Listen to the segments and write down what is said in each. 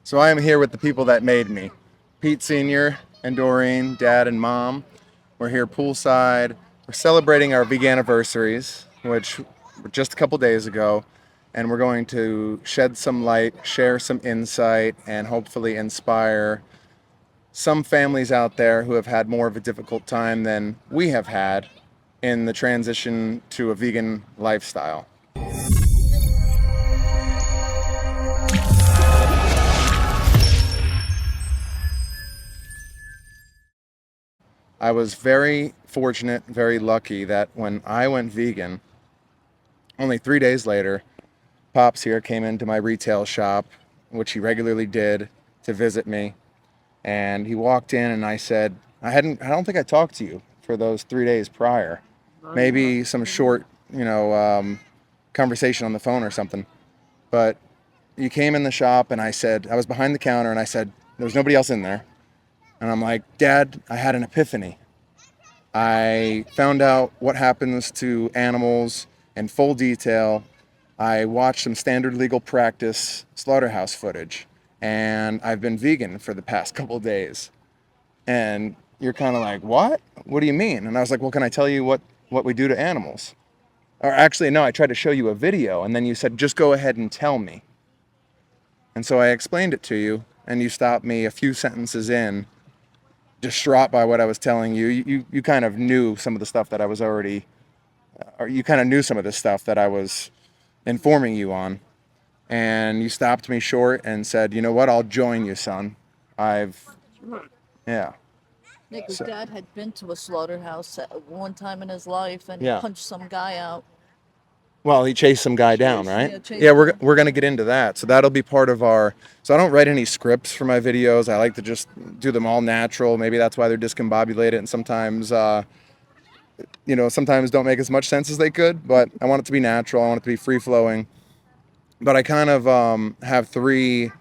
So I am here with the people that made me. Pete Sr. and Doreen, Dad and Mom. We're here poolside. We're celebrating our vegan anniversaries, which were just a couple days ago. And we're going to shed some light, share some insight, and hopefully inspire some families out there who have had more of a difficult time than we have had in the transition to a vegan lifestyle. I was very fortunate, very lucky that when I went vegan, only 3 days later, Pops here came into my retail shop, which he regularly did, to visit me. And he walked in and I said, I don't think I talked to you for those 3 days prior. Maybe some short, conversation on the phone or something. But you came in the shop and I said, I was behind the counter and I said, there was nobody else in there. And I'm like, Dad, I had an epiphany. I found out what happens to animals in full detail. I watched some standard legal practice slaughterhouse footage, and I've been vegan for the past couple days. And you're kind of like, what? What do you mean? And I was like, well, can I tell you what we do to animals? Or actually, no, I tried to show you a video, and then you said, just go ahead and tell me. And so I explained it to you, and you stopped me a few sentences in, distraught by what I was telling you. You kind of knew some of the stuff that I was already, or you kind of knew some of the stuff that I was informing you on. And you stopped me short and said, you know what, I'll join you, son. Yeah. Nick's So, dad had been to a slaughterhouse at one time in his life and yeah. punched some guy out. Well, he chased some guy down, right? Yeah, chased Yeah, him. we're gonna get into that. So that'll be part of our. So I don't write any scripts for my videos. I like to just do them all natural. Maybe that's why they're discombobulated and sometimes, sometimes don't make as much sense as they could. But I want it to be natural. I want it to be free flowing. But I kind of have three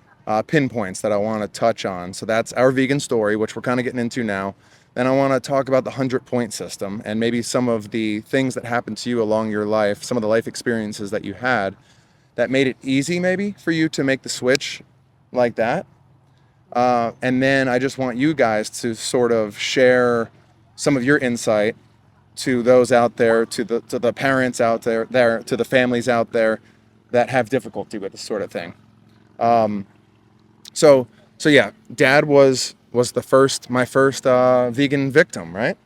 pinpoints that I want to touch on. So that's our vegan story, which we're kind of getting into now. Then I want to talk about the 100-point system and maybe some of the things that happened to you along your life, some of the life experiences that you had that made it easy maybe for you to make the switch like that. And then I just want you guys to sort of share some of your insight to those out there, to the parents out there, to the families out there that have difficulty with this sort of thing. Um, so so yeah, Dad was my first vegan victim, right?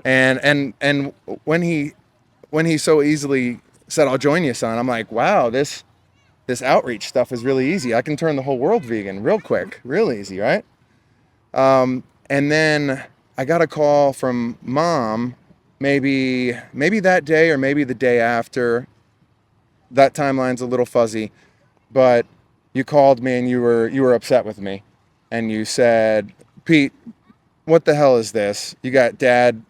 And when he so easily said, "I'll join you, son," I'm like, wow, this outreach stuff is really easy. I can turn the whole world vegan real quick, real easy, right? And then I got a call from Mom, maybe that day or maybe the day after. That timeline's a little fuzzy, but you called me and you were upset with me, and you said, Pete, what the hell is this? You got Dad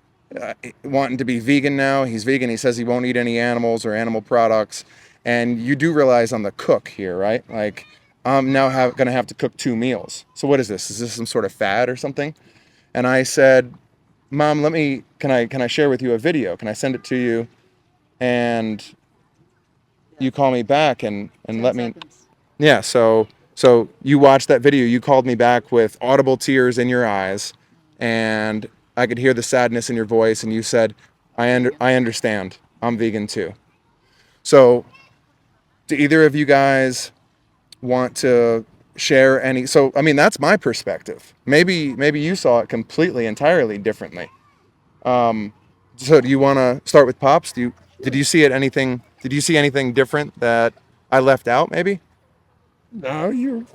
wanting to be vegan now. He's vegan. He says he won't eat any animals or animal products, and you do realize I'm the cook here, right? Like I'm now gonna have to cook 2 meals. So what is this? Is this some sort of fad or something? And I said, Mom, can I share with you a video? Can I send it to you? And you call me back and 10 let me. seconds. Yeah, so you watched that video. You called me back with audible tears in your eyes, and I could hear the sadness in your voice. And you said, I understand. I'm vegan too." So, do either of you guys want to share any? So, I mean, that's my perspective. Maybe you saw it completely, entirely differently. Um, so, do you want to start with Pops? Did Sure. you see it anything? Did you see anything different that I left out? Maybe. No, you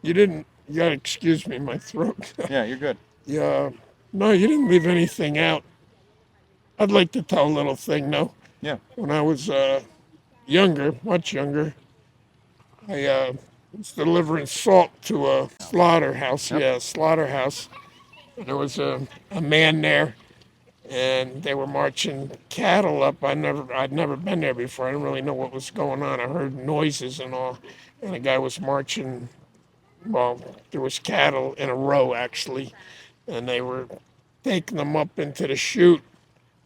didn't. You gotta excuse me, my throat. Yeah, you're good. Yeah, no, you didn't leave anything out. I'd like to tell a little thing though. Yeah. When I was younger, much younger, I was delivering salt to a slaughterhouse. Yep. Yeah, slaughterhouse. And there was a man there, and they were marching cattle up. I'd never been there before. I didn't really know what was going on. I heard noises and all, and a guy was marching. Well, there was cattle in a row actually, and they were taking them up into the chute.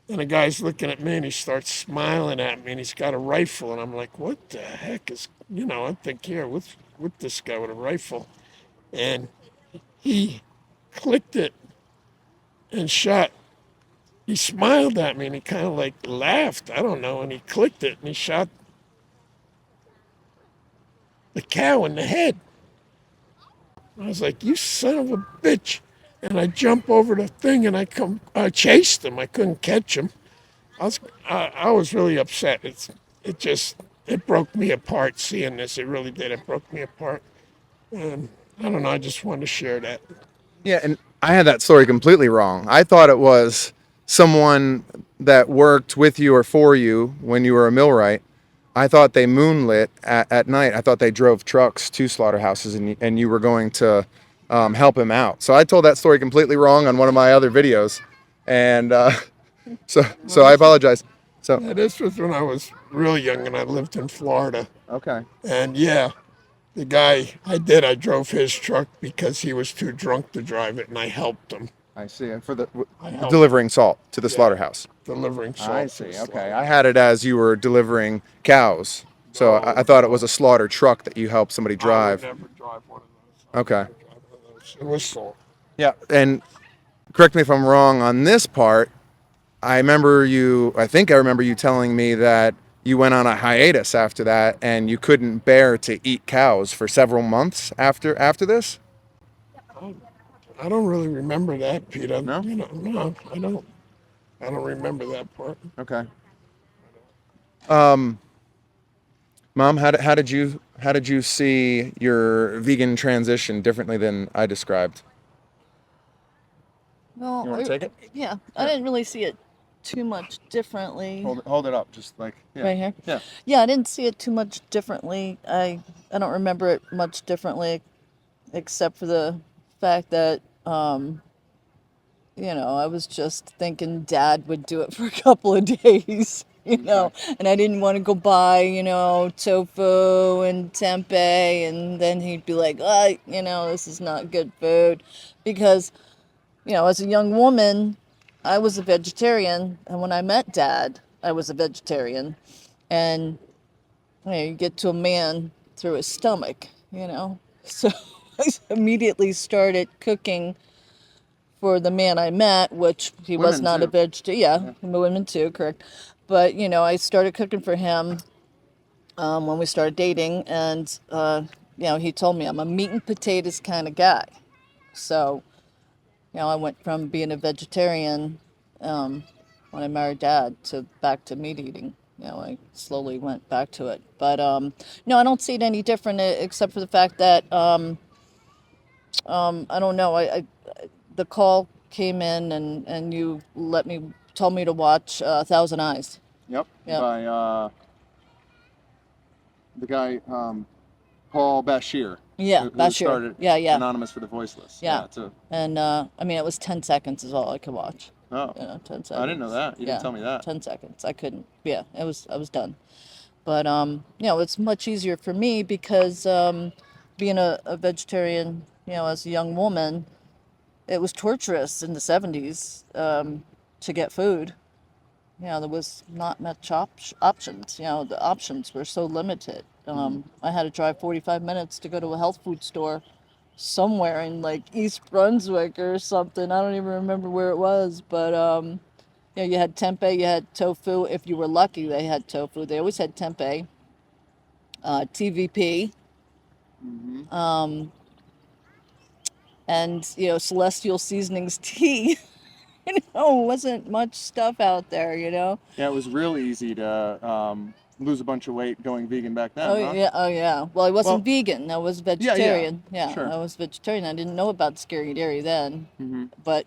And the guy's looking at me and he starts smiling at me and he's got a rifle. And I'm like, what the heck is, I think, here, with this guy with a rifle. and he clicked it and shot. He smiled at me and he kind of like laughed. I don't know. And he clicked it and he shot the cow in the head. I was like, "You son of a bitch!" And I jump over the thing and I chased him. I couldn't catch him. I was really upset. It broke me apart seeing this. It really did. It broke me apart. And I don't know. I just wanted to share that. Yeah, and I had that story completely wrong. I thought it was someone that worked with you or for you when you were a millwright. I thought they moonlit at night. I thought they drove trucks to slaughterhouses and you were going to help him out. So I told that story completely wrong on one of my other videos. And so I apologize. So, Yeah, this was when I was real young and I lived in Florida. okay. And yeah, the guy I drove his truck because he was too drunk to drive it, and I helped him. I see. And for I helped delivering salt to the him, yeah, slaughterhouse. delivering I salt to see. the Okay. I slaughterhouse. had it as you were delivering cows. So I No, thought it was no, a slaughter truck that you helped somebody I would drive. never drive one of those. I would Okay. never drive one of those. It was salt. Yeah. And correct me if I'm wrong on this part. I think I remember you telling me that you went on a hiatus after that and you couldn't bear to eat cows for several months after this? I, I don't really remember that, Peter. No? No, I don't. I don't remember that part. Okay. Um, Mom, how did you see your vegan transition differently than I described? Well, You want to take it? yeah, I Here. didn't really see it too much differently. Hold it up, just like yeah. Right here. Yeah. Yeah, I didn't see it too much differently. I don't remember it much differently, except for the fact that I was just thinking Dad would do it for a couple of days, Okay. and I didn't want to go buy, tofu and tempeh, and then he'd be like, this is not good food, because as a young woman, I was a vegetarian, and when I met Dad, I was a vegetarian, and you get to a man through his stomach. So I immediately started cooking for the man I met, which he was Women not a too. vegetarian. Yeah. Yeah, women too, correct. But I started cooking for him when we started dating, and he told me I'm a meat and potatoes kind of guy. So I went from being a vegetarian um, when I married Dad to back to meat eating. I slowly went back to it, but no, I don't see it any different except for the fact that I don't know. The call came in and you told me to watch Thousand Eyes. Yep. Yep. By the guy Paul Bashir, Yeah, who Bashir. started Yeah, yeah, Anonymous for the Voiceless. yeah. Yeah. It's a And I mean, it was 10 seconds is all I could watch. oh, 10 I didn't know seconds. that. You didn't Yeah, tell me that. 10 seconds. I couldn't. Yeah, I was done. But it's much easier for me because being a vegetarian, as a young woman, it was torturous in the 70s to get food. There was not much options. The options were so limited. I had to drive 45 minutes to go to a health food store somewhere in like East Brunswick or something. I don't even remember where it was, but you had tempeh, you had tofu. If you were lucky, they had tofu. They always had tempeh, TVP, Mm-hmm. and Celestial Seasonings tea. Wasn't much stuff out there. Yeah, it was real easy to lose a bunch of weight going vegan back then, Oh huh? yeah, oh yeah. Well, I wasn't Well, vegan. I was yeah, vegetarian. Yeah, sure. I was vegetarian. I didn't know about scary dairy then. Mm-hmm. But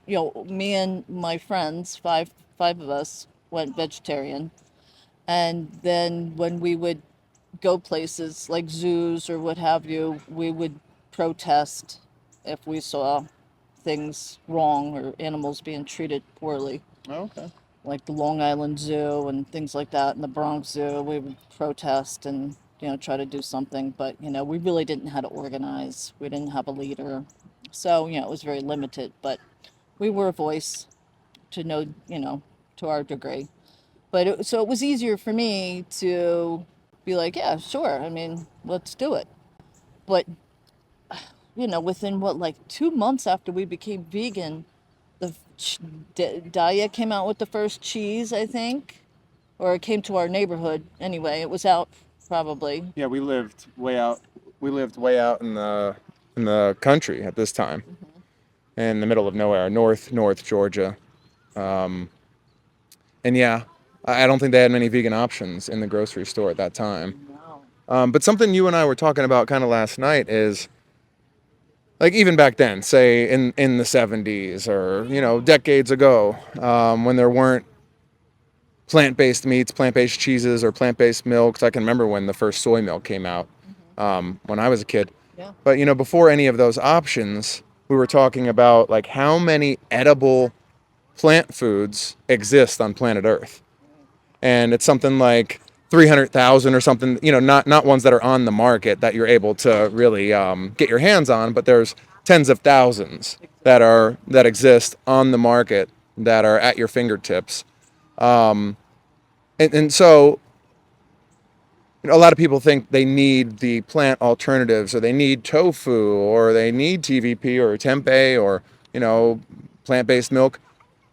me and my friends, five of us, went vegetarian. And then when we would go places like zoos or what have you, we would protest if we saw things wrong or animals being treated poorly, Oh, okay. like the Long Island Zoo and things like that, and the Bronx Zoo. We would protest and try to do something, but we really didn't know how to organize. We didn't have a leader, so it was very limited. But we were a voice to know, to our degree. But so it was easier for me to be like, yeah, sure. I mean, let's do it. But within what, like 2 months after we became vegan, the Daya came out with the first cheese, I think, or it came to our neighborhood. Anyway, it was out probably. Yeah, we lived way out. We lived way out in the country at this time, in the middle of nowhere, north Georgia. And yeah, I don't think they had many vegan options in the grocery store at that time. No. But something you and I were talking about kind of last night is, like, even back then, say in the 70s or decades ago, when there weren't plant-based meats, plant-based cheeses, or plant-based milks. I can remember when the first soy milk came out, when I was a kid. Yeah. But before any of those options, we were talking about like how many edible plant foods exist on planet Earth, and it's something like 300,000 or something. Not ones that are on the market that you're able to really get your hands on, but there's tens of thousands that exist on the market that are at your fingertips. And so a lot of people think they need the plant alternatives, or they need tofu, or they need TVP or tempeh, or plant-based milk.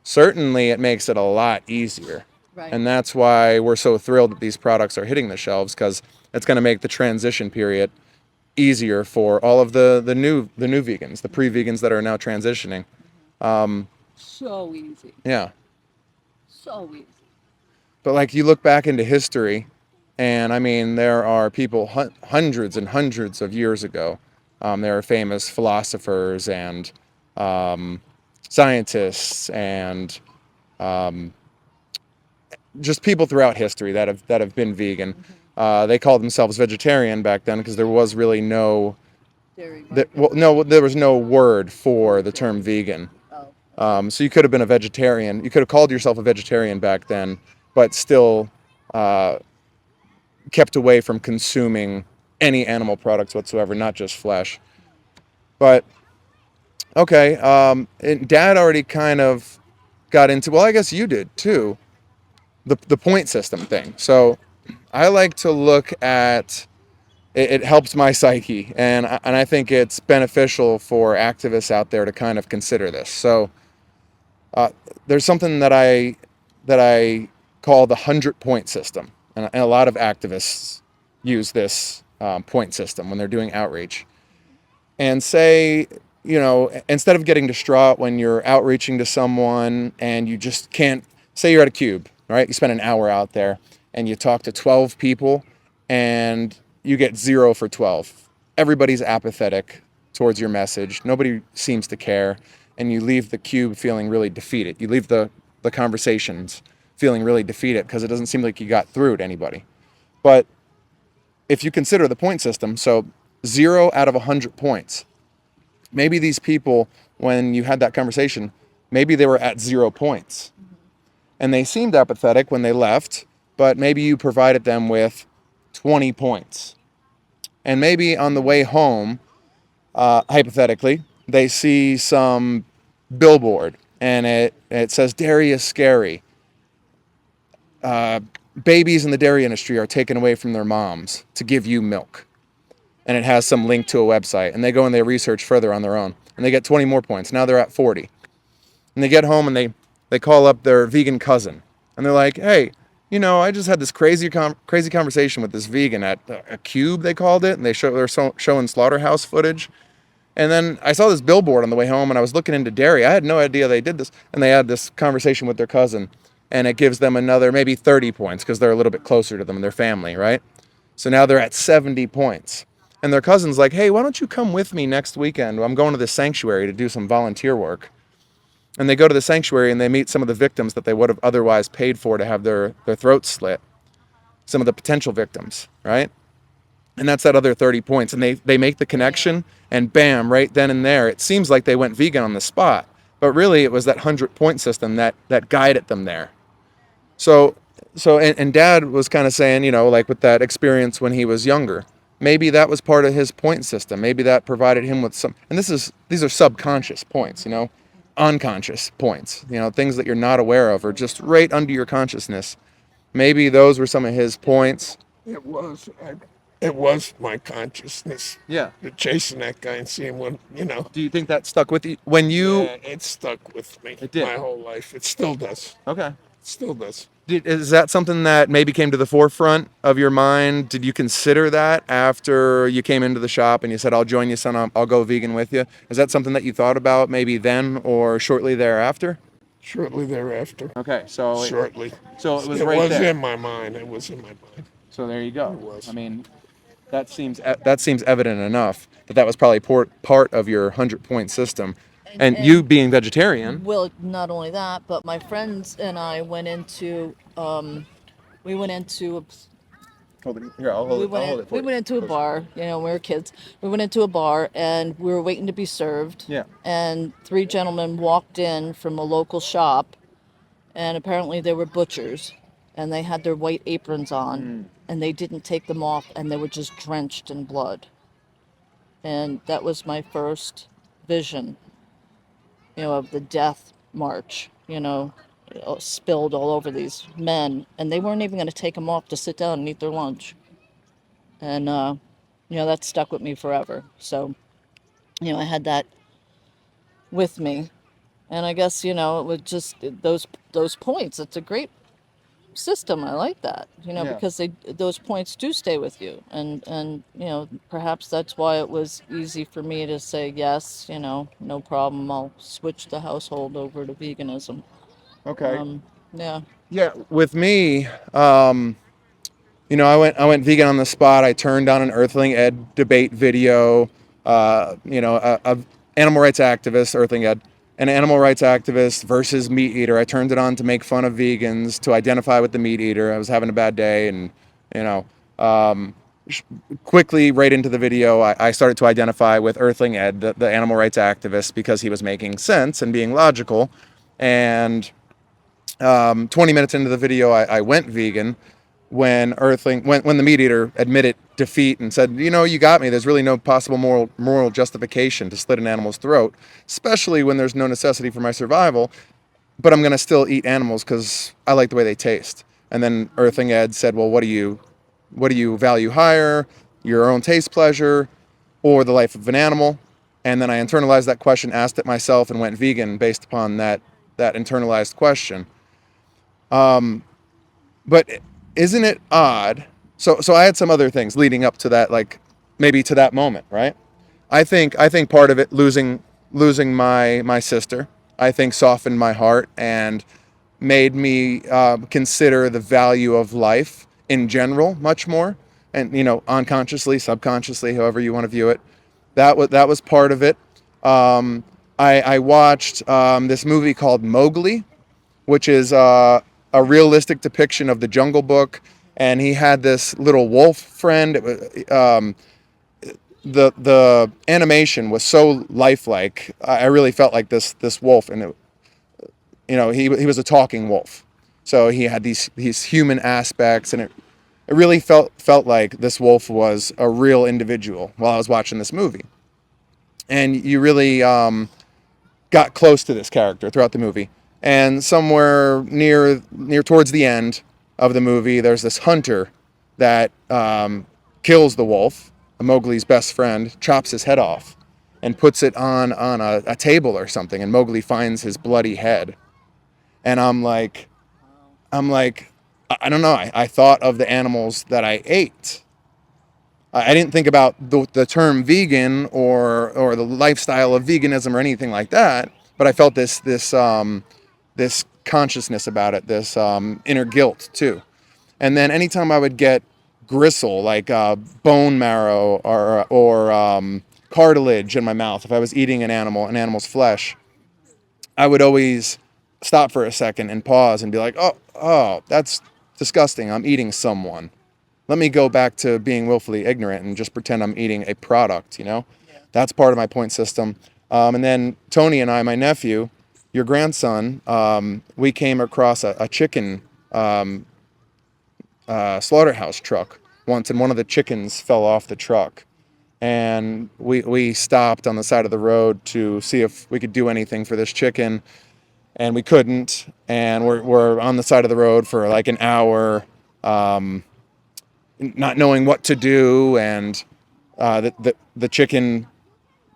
Certainly it makes it a lot easier. Right. And that's why we're so thrilled that these products are hitting the shelves, because it's going to make the transition period easier for all of the new vegans, the pre-vegans that are now transitioning. So easy. Yeah. So easy. But like, you look back into history, and I mean, there are people hundreds and hundreds of years ago. There are famous philosophers and scientists and just people throughout history that have been vegan. They called themselves vegetarian back then because there was really no Dairy there was no word for the term vegan. So you could have been a vegetarian. You could have called yourself a vegetarian back then, but still kept away from consuming any animal products whatsoever, not just flesh. But okay, and Dad already kind of got into, well, I guess you did too, the point system thing. So I like to look at it. It helps my psyche, and I think it's beneficial for activists out there to kind of consider this. So there's something that I call the 100-point system, and a lot of activists use this point system when they're doing outreach. And say, instead of getting distraught when you're outreaching to someone and you just can't, say you're at a cube, right? You spend an hour out there and you talk to 12 people and you get 0 for 12. Everybody's apathetic towards your message. Nobody seems to care. And you leave the cube feeling really defeated. You leave the conversations feeling really defeated because it doesn't seem like you got through to anybody. But if you consider the point system, so 0 out of 100 points, maybe these people, when you had that conversation, maybe they were at 0 points. And they seemed apathetic when they left, but maybe you provided them with 20 points. And maybe on the way home, hypothetically, they see some billboard and it says dairy is scary. Babies in the dairy industry are taken away from their moms to give you milk. And it has some link to a website. And they go and they research further on their own. And they get 20 more points. Now they're at 40. And they get home and they call up their vegan cousin. And they're like, hey, I just had this crazy conversation with this vegan at a cube, they called it. And they're showing slaughterhouse footage. And then I saw this billboard on the way home and I was looking into dairy. I had no idea they did this. And they had this conversation with their cousin. And it gives them another maybe 30 points because they're a little bit closer to them and their family, right? So now they're at 70 points. And their cousin's like, hey, why don't you come with me next weekend? I'm going to this sanctuary to do some volunteer work. And they go to the sanctuary and they meet some of the victims that they would have otherwise paid for to have their throats slit. Some of the potential victims, right? And that's that other 30 points. And they make the connection and bam, right then and there, it seems like they went vegan on the spot. But really it was that 100-point system that guided them there. So and Dad was kind of saying, like with that experience when he was younger, maybe that was part of his point system. Maybe that provided him with some, and these are subconscious points, unconscious points, things that you're not aware of or just right under your consciousness. Maybe those were some of his points. It was. It was my consciousness. Yeah. Chasing that guy and seeing what, Do you think that stuck with you when you? Yeah, it stuck with me It did. my whole life. It still does. Okay. It still does. Is that something that maybe came to the forefront of your mind? Did you consider that after you came into the shop and you said, "I'll join you, son. I'll go vegan with you"? Is that something that you thought about maybe then or shortly thereafter? Shortly thereafter. Okay, so Shortly. so it was It right was there. in my mind. It was in my mind. So there you go. It was. I mean, that seems evident enough that was probably part of your 100-point system. And you And being vegetarian. well, not only that, but my friends and I went into we went into a Hold it here. I'll hold it. I'll hold it for we you. went into a Close. bar, we were kids. We went into a bar and we were waiting to be served. Yeah. And three gentlemen walked in from a local shop, and apparently they were butchers, and they had their white aprons on, and they didn't take them off, and they were just drenched in blood. And that was my first vision, of the death march, spilled all over these men, and they weren't even going to take them off to sit down and eat their lunch. And that stuck with me forever. So I had that with me, and I guess it was just those points. It's a great system. I like that, Yeah. because those points do stay with you, and perhaps that's why it was easy for me to say yes. No problem. I'll switch the household over to veganism. Okay. Yeah. Yeah. With me, I went vegan on the spot. I turned on an Earthling Ed debate video. A animal rights activist, Earthling Ed, an animal rights activist versus meat eater. I turned it on to make fun of vegans, to identify with the meat eater. I was having a bad day, and you know, um, quickly right into the video, I started to identify with Earthling Ed, the animal rights activist, because he was making sense and being logical. And 20 minutes into the video, I went vegan when when the meat eater admitted defeat and said, you got me. There's really no possible moral justification to slit an animal's throat, especially when there's no necessity for my survival. But I'm gonna still eat animals because I like the way they taste. And then Earthing Ed said, well, what do you value higher, your own taste pleasure, or the life of an animal? And then I internalized that question, asked it myself, and went vegan based upon that internalized question. But isn't it odd? So I had some other things leading up to that, like maybe to that moment, right? I think part of it, losing my sister, I think softened my heart and made me consider the value of life in general much more, and unconsciously, subconsciously, however you want to view it. That was part of it. I watched this movie called Mowgli, which is a realistic depiction of the Jungle Book. And he had this little wolf friend. The animation was so lifelike. I really felt like this wolf, and he was a talking wolf. So he had these human aspects, and it really felt like this wolf was a real individual while I was watching this movie. And you really got close to this character throughout the movie. And somewhere near towards the end of the movie, there's this hunter that kills the wolf, Mowgli's best friend, chops his head off, and puts it on a table or something. And Mowgli finds his bloody head, and I'm like, I don't know. I thought of the animals that I ate. I didn't think about the term vegan or the lifestyle of veganism or anything like that, but I felt this consciousness about it, this inner guilt too. And then anytime I would get gristle, like bone marrow or cartilage in my mouth, if I was eating an animal's flesh, I would always stop for a second and pause and be like, oh, that's disgusting. I'm eating someone. Let me go back to being willfully ignorant and just pretend I'm eating a product. That's part of my point system. And then Tony and I, my nephew, your grandson, we came across a chicken slaughterhouse truck once, and one of the chickens fell off the truck. And we stopped on the side of the road to see if we could do anything for this chicken, and we couldn't. And we're on the side of the road for like an hour, not knowing what to do, and the chicken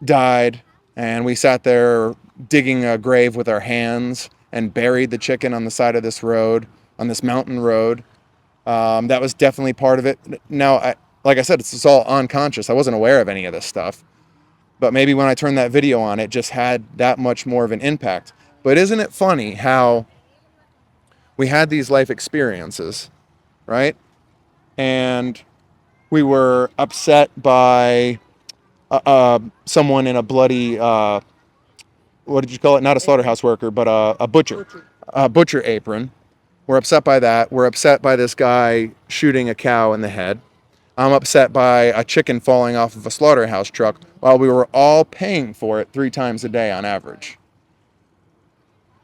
died, and we sat there digging a grave with our hands and buried the chicken on the side of this road, on this mountain road. That was definitely part of it. Now, like I said, it's all unconscious. I wasn't aware of any of this stuff. But maybe when I turned that video on, it just had that much more of an impact. But isn't it funny how we had these life experiences, right? And we were upset by someone in a bloody, what did you call it? Not a slaughterhouse worker, but a butcher. A butcher apron. We're upset by that. We're upset by this guy shooting a cow in the head. I'm upset by a chicken falling off of a slaughterhouse truck while we were all paying for it 3 times a day on average.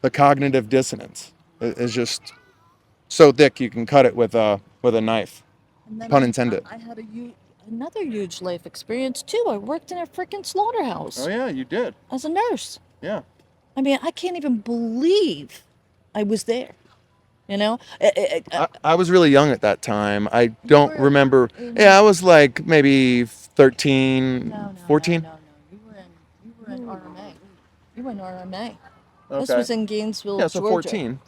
The cognitive dissonance is just so thick you can cut it with a knife. And then Pun intended. I had another huge life experience too. I worked in a freaking slaughterhouse yeah, you did. as a nurse. Yeah. I mean, I can't even believe I was there. You know, I was really young at that time. I don't were remember. in- Yeah, I was like maybe 13, no, 14. no. You were in RMA. You were in RMA. This Okay. was in Gainesville, Yeah, so Georgia. 14.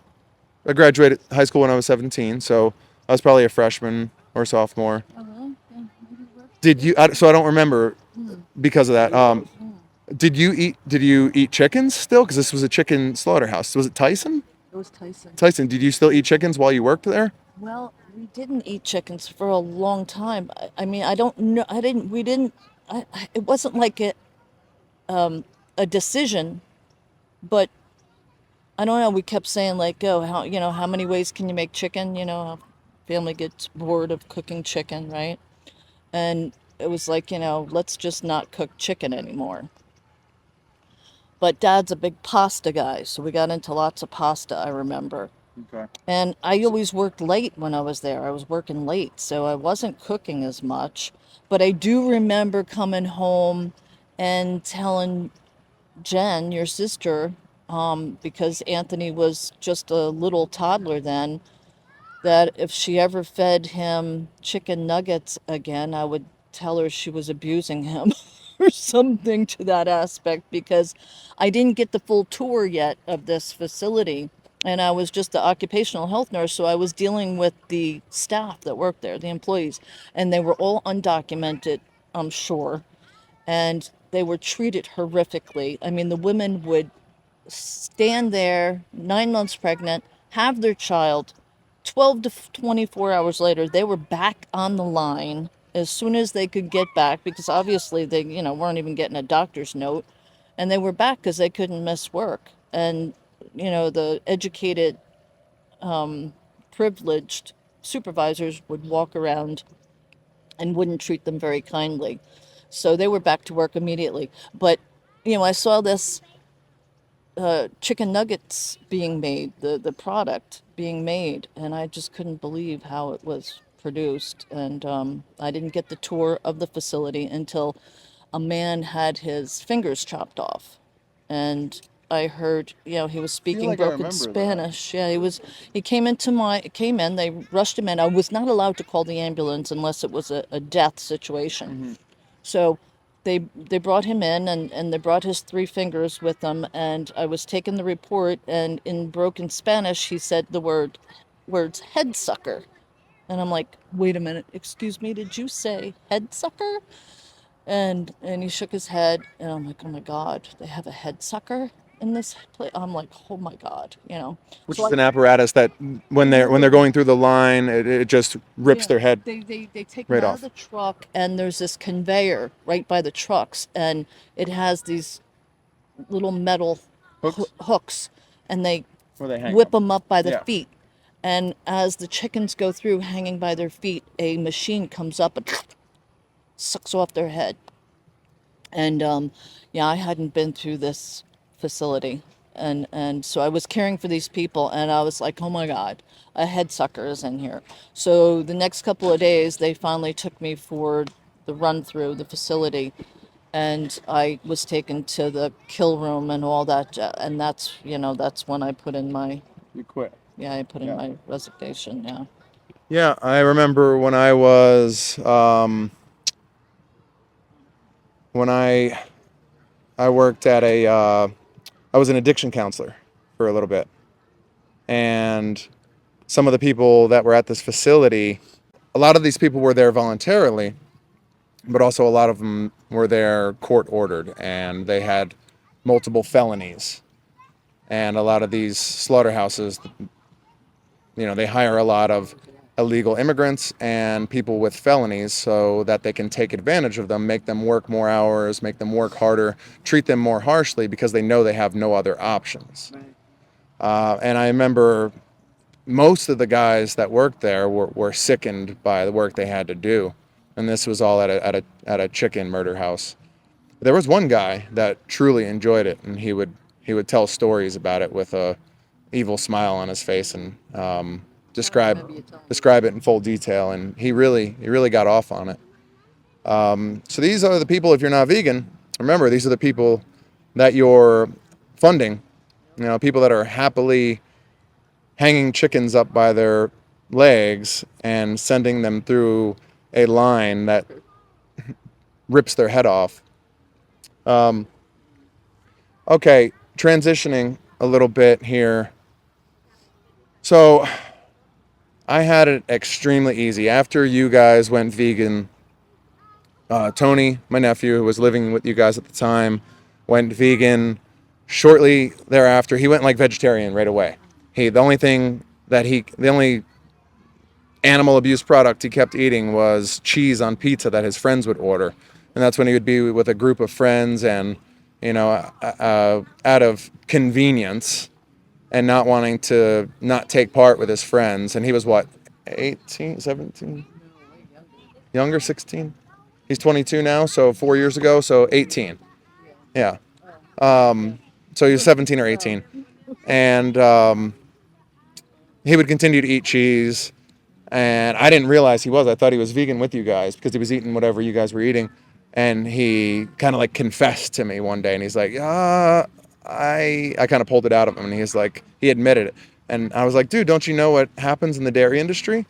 I graduated high school when I was 17, so I was probably a freshman or sophomore. Oh, really? Yeah, maybe you were. Did you? So I don't remember because of that. Did you eat chickens still? Because this was a chicken slaughterhouse. Was it Tyson? It was Tyson. Tyson. Did you still eat chickens while you worked there? Well, we didn't eat chickens for a long time. I mean, I don't know. I didn't. We didn't. It wasn't like a decision, but I don't know. We kept saying like, "Oh, how many ways can you make chicken?" How family gets bored of cooking chicken, right? And it was like, let's just not cook chicken anymore. But Dad's a big pasta guy, so we got into lots of pasta, I remember. Okay. And I always worked late when I was there. I was working late, so I wasn't cooking as much. But I do remember coming home and telling Jen, your sister, because Anthony was just a little toddler then, that if she ever fed him chicken nuggets again, I would tell her she was abusing him or something to that aspect, because I didn't get the full tour yet of this facility. And I was just the occupational health nurse, so I was dealing with the staff that worked there, the employees, and they were all undocumented, I'm sure, and they were treated horrifically. I mean, the women would stand there, 9 months pregnant, have their child. 12 to 24 hours later, they were back on the line as soon as they could get back, because obviously they, weren't even getting a doctor's note. And they were back because they couldn't miss work. And, the educated, privileged supervisors would walk around and wouldn't treat them very kindly. So they were back to work immediately. But, I saw this chicken nuggets being made, the product being made, and I just couldn't believe how it was produced. And I didn't get the tour of the facility until a man had his fingers chopped off. And I heard, he was speaking like I broken remember that. Spanish. Yeah, he came in, they rushed him in. I was not allowed to call the ambulance unless it was a death situation. So they brought him in, and they brought his 3 fingers with them, and I was taking the report, and in broken Spanish he said the words head sucker. And I'm like, wait a minute, excuse me, did you say head sucker? And he shook his head, and I'm like, oh my God, they have a head sucker in this place. I'm like, oh my God, Which So is an apparatus that when they're going through the line, it just rips their head. They take right them out off. of the truck, and there's this conveyor right by the trucks, and it has these little metal hooks, and they Where they hang whip them. them up by the Yeah. feet. And as the chickens go through hanging by their feet, a machine comes up and sucks off their head. And yeah, I hadn't been through this facility. And so I was caring for these people, and I was like, oh my God, a head sucker is in here. So the next couple of days, they finally took me for the run through the facility, and I was taken to the kill room and all that. And that's when I put in my, You quit. I put in Yeah. my resignation. Yeah. Yeah, I remember when I was when I worked at I was an addiction counselor for a little bit, and some of the people that were at this facility, a lot of these people were there voluntarily, but also a lot of them were there court ordered, and they had multiple felonies. And a lot of these slaughterhouses, they hire a lot of illegal immigrants and people with felonies so that they can take advantage of them, make them work more hours, make them work harder, treat them more harshly because they know they have no other options. And I remember most of the guys that worked there were sickened by the work they had to do. And this was all at a chicken murder house. There was one guy that truly enjoyed it, and he would tell stories about it with a evil smile on his face, and describe it in full detail. And he really got off on it. So these are the people. If you're not vegan, remember, these are the people that you're funding. People that are happily hanging chickens up by their legs and sending them through a line that rips their head off. Okay, transitioning a little bit here. So I had it extremely easy. After you guys went vegan, Tony, my nephew, who was living with you guys at the time, went vegan. Shortly thereafter, he went like vegetarian right away. The only animal abuse product he kept eating was cheese on pizza that his friends would order. And that's when he would be with a group of friends, and, out of convenience and not wanting to not take part with his friends. And he was what, 18, 17? Younger, 16? He's 22 now, so 4 years ago, so 18. Yeah. So he was 17 or 18. And he would continue to eat cheese. And I didn't realize he was. I thought he was vegan with you guys because he was eating whatever you guys were eating. And he kind of like confessed to me one day, and he's like, I kind of pulled it out of him, and he admitted it. And I was like, dude, don't you know what happens in the dairy industry?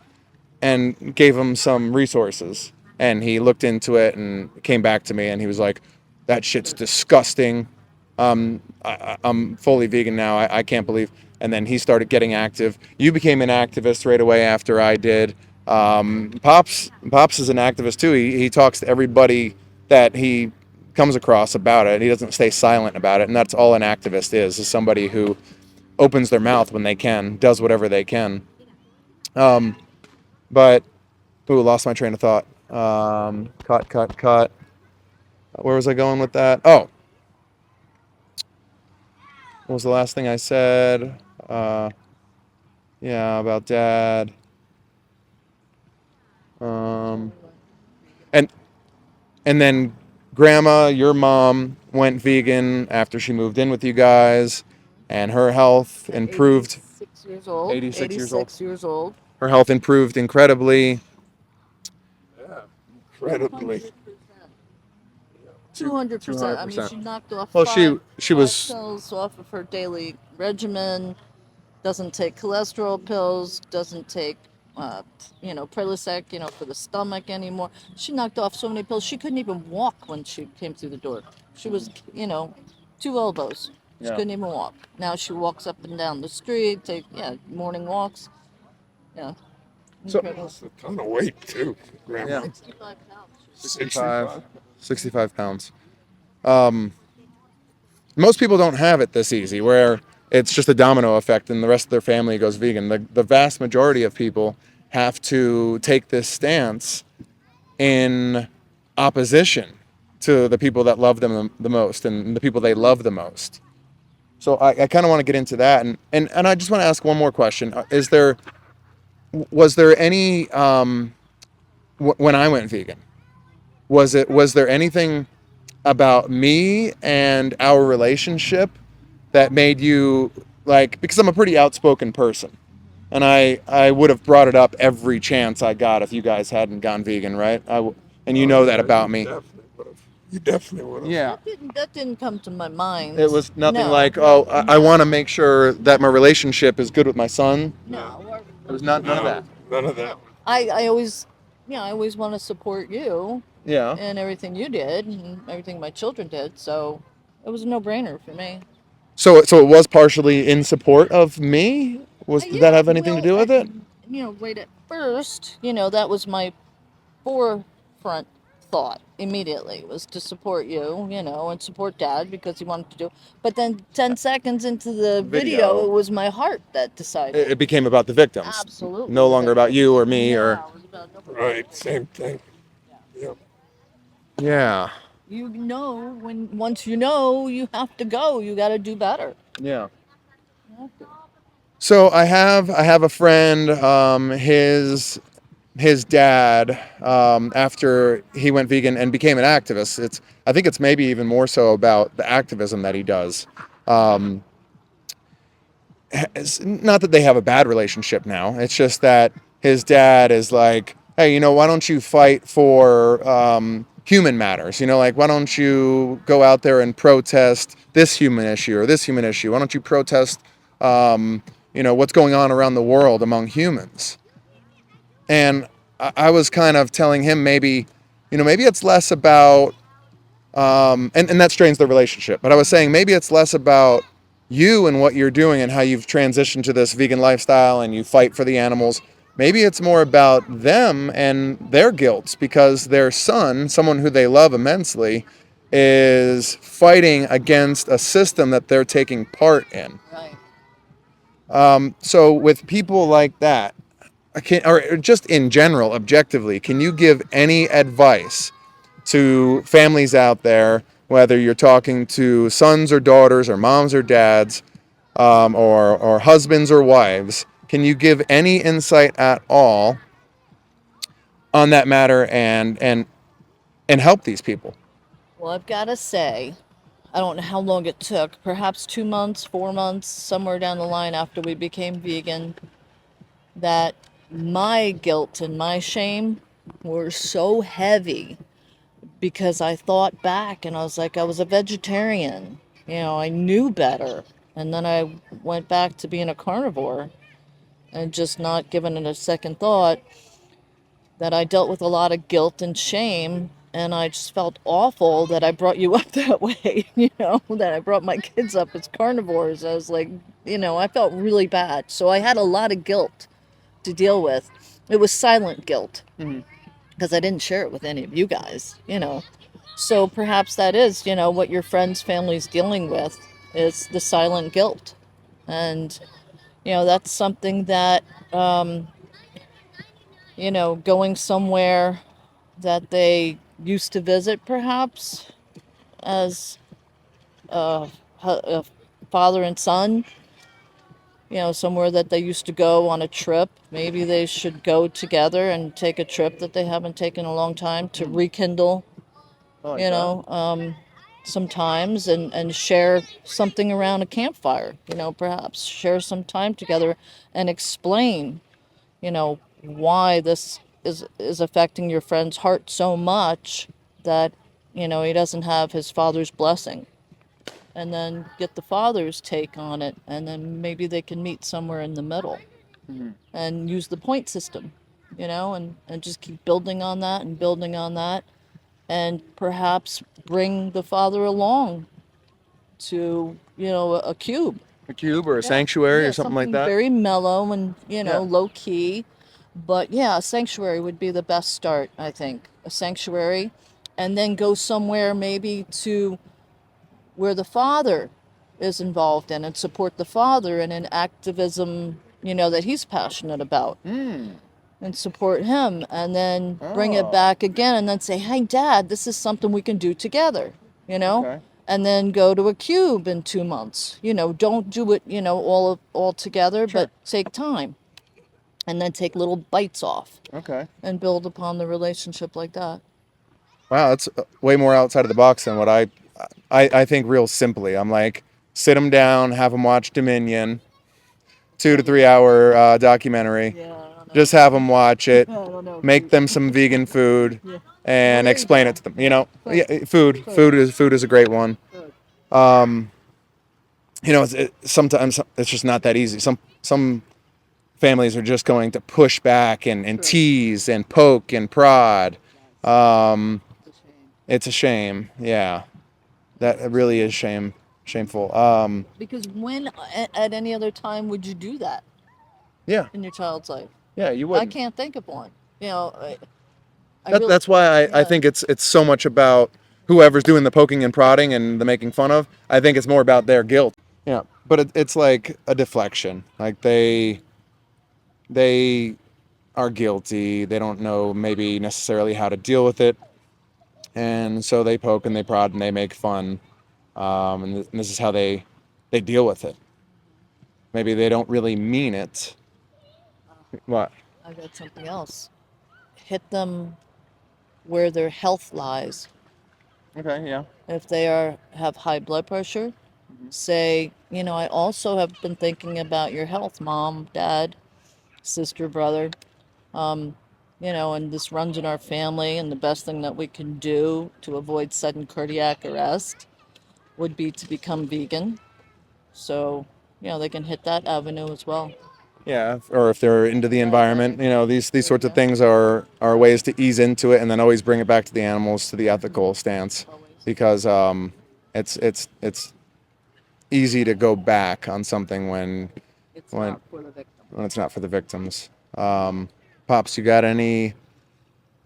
And gave him some resources. And he looked into it and came back to me, and he was like, that shit's disgusting. I'm fully vegan now. I can't believe. And then he started getting active. You became an activist right away after I did. Pops is an activist too. He talks to everybody that he comes across about it. He doesn't stay silent about it. And that's all an activist is somebody who opens their mouth when they can, does whatever they can. But, lost my train of thought. Cut. Where was I going with that? Oh, what was the last thing I said? Yeah, about dad. And then grandma, your mom, went vegan after she moved in with you guys, and her health improved. 86 years old. 86 years old. 86 years old. Her health improved incredibly. Yeah, incredibly. 200%. I mean, 200%. she knocked off Well, five she was. pills off of her daily regimen. Doesn't take cholesterol pills. Doesn't take, Prilosec, for the stomach anymore. She knocked off so many pills. She couldn't even walk when she came through the door. She was, 2 elbows. She Yeah. couldn't even walk. Now she walks up and down the street. Morning walks. Yeah. So- Incredible. That's a ton of weight too, Grandma. Yeah. 65 pounds. 65 pounds. Most people don't have it this easy, where it's just a domino effect and the rest of their family goes vegan. The vast majority of people have to take this stance in opposition to the people that love them the most and the people they love the most. So I kind of want to get into that. And I just want to ask one more question. Was there any, when I went vegan, was there anything about me and our relationship that made you, like, because I'm a pretty outspoken person, and I would have brought it up every chance I got if you guys hadn't gone vegan, right? And you know that about me. You definitely would have. Yeah. That didn't come to my mind. It was nothing No. like, I want to make sure that my relationship is good with my son. No. It was none of that. None of that. I always, I always want to support you Yeah. and everything you did and everything my children did. So it was a no-brainer for me. So it was partially in support of me. Did that Yeah, have anything to well, do with it? right at first, that was my forefront thought immediately was to support you, and support dad because he wanted to do. But then 10 seconds into the video, Video. it was my heart that decided. It became about the victims, Absolutely no the longer about victims. you or me or. Yeah, it was about nobody. Right, same thing. Yeah. Yep. Yeah. Once you have to go. You got to do better. Yeah. You have to. So I have a friend. His dad, after he went vegan and became an activist. I think it's maybe even more so about the activism that he does. Um, it's not that they have a bad relationship now. It's just that his dad is like, hey, why don't you fight for human matters? Like, why don't you go out there and protest this human issue or this human issue? Why don't you protest, what's going on around the world among humans? And I was kind of telling him maybe it's less about, and that strains the relationship. But I was saying maybe it's less about you and what you're doing and how you've transitioned to this vegan lifestyle and you fight for the animals. Maybe it's more about them and their guilt because their son, someone who they love immensely, is fighting against a system that they're taking part in. Right. So with people like that, or just in general, objectively, can you give any advice to families out there, whether you're talking to sons or daughters or moms or dads, or husbands or wives? Can you give any insight at all on that matter and help these people? Well, I've got to say, I don't know how long it took, perhaps 2 months, 4 months, somewhere down the line after we became vegan, that my guilt and my shame were so heavy because I thought back and I was like, I was a vegetarian. I knew better. And then I went back to being a carnivore and just not giving it a second thought, that I dealt with a lot of guilt and shame. And I just felt awful that I brought you up that way, that I brought my kids up as carnivores. I was like, I felt really bad. So I had a lot of guilt to deal with. It was silent guilt because I didn't share it with any of you guys. So perhaps that is, what your friends, family's dealing with is the silent guilt. And, that's something that, going somewhere that they used to visit perhaps as a father and son, somewhere that they used to go on a trip. Maybe they should go together and take a trip that they haven't taken in a long time to rekindle, you know, um, sometimes and share something around a campfire, perhaps share some time together and explain, why this is affecting your friend's heart so much that, he doesn't have his father's blessing. And then get the father's take on it, and then maybe they can meet somewhere in the middle and use the point system, and just keep building on that and building on that, and perhaps bring the father along to, a cube. A cube or a Yeah, sanctuary or yeah, something like something that? very mellow and, Yeah. low key. But yeah, a sanctuary would be the best start, I think. A sanctuary, and then go somewhere maybe to where the father is involved in and support the father in an activism, that he's passionate about, and support him, and then bring it Oh, back again and then say, hey, dad, this is something we can do together, you know? okay. And then go to a cube in 2 months. Don't do it, all together, Sure. but take time and then take little bites off Okay. and build upon the relationship like that. Wow, that's way more outside of the box than what I think real simply. I'm like, sit them down, have them watch Dominion, 2 to 3 hour documentary. Yeah, I don't know. Just have them watch it, I don't know. make them some vegan food, Yeah. and There you explain go. it to them. Yeah, Food. food. Food. Food is a great one. Food. Sometimes it's just not that easy. Some families are just going to push back and tease and poke and prod. It's a shame. Yeah, that really is shameful. Because when at any other time would you do that Yeah, in your child's life? yeah, you I wouldn't. can't think of one. You know, I That, really, that's why I yeah, think it's so much about whoever's doing the poking and prodding and the making fun of. I think it's more about their guilt. Yeah, but it's like a deflection. Like they are guilty. They don't know maybe necessarily how to deal with it, and so they poke and they prod and they make fun. And this is how they deal with it. Maybe they don't really mean it. What? I got something else. Hit them where their health lies. Okay, yeah. If they have high blood pressure, say, you know, I also have been thinking about your health, mom, dad, sister, brother. You know, and this runs in our family, and the best thing that we can do to avoid sudden cardiac arrest would be to become vegan. So, you know, they can hit that avenue as well. Yeah, or if they're into the Right, environment, right. you know, these There you sorts of go. things are ways to ease into it, and then always bring it back to the animals, to the ethical stance, Always. because it's easy to go back on something It's when not for the victim. when it's not for the victims. Pops, you got any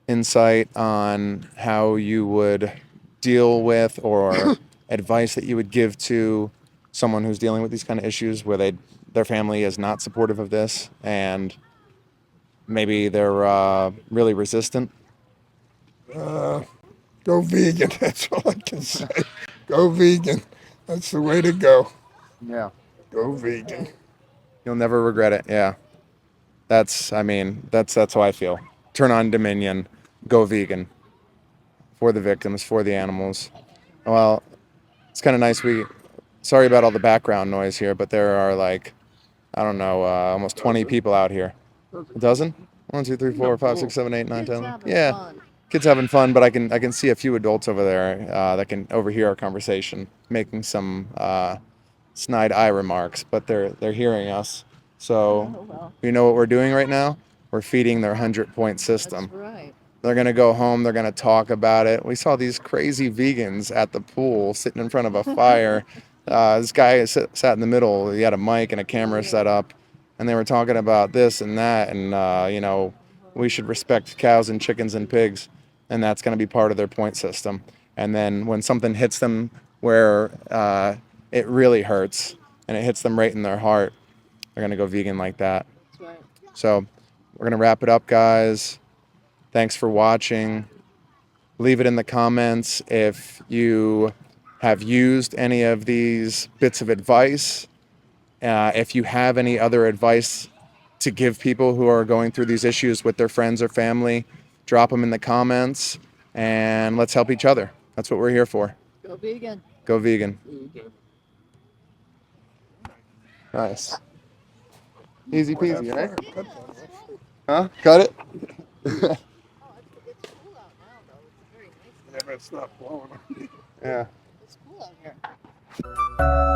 insight on how you would deal with or advice that you would give to someone who's dealing with these kind of issues where their family is not supportive of this and maybe they're really resistant? Go vegan. That's all I can say. Go vegan. That's the way to go. Yeah. Go vegan. You'll never regret it. Yeah. That's how I feel. Turn on Dominion, go vegan for the victims, for the animals. Well, it's kind of nice. Sorry about all the background noise here, but there are like, I don't know, almost 20 people out here. A dozen? 1, 2, 3, 4, 5, 6, 7, 8, 9, Kids 10. having Yeah. fun. Kids having fun, but I can see a few adults over there that can overhear our conversation, making some snide eye remarks, but they're hearing us. So Oh, well, you know what we're doing right now? We're feeding their 100-point that's system. right. They're gonna go home. They're gonna talk about it. We saw these crazy vegans at the pool sitting in front of a fire. This guy sat in the middle. He had a mic and a camera set up, and they were talking about this and that, and you know, we should respect cows and chickens and pigs, and that's gonna be part of their point system. And then when something hits them where it really hurts, and it hits them right in their heart, they're gonna go vegan like that. That's right. So we're gonna wrap it up, guys. Thanks for watching. Leave it in the comments if you have used any of these bits of advice. If you have any other advice to give people who are going through these issues with their friends or family, drop them in the comments and let's help each other. That's what we're here for. Go vegan. Go vegan. Nice. Easy peasy, right? Huh? Cut it? Yeah, but it's not blowing. Yeah. It's cool out here.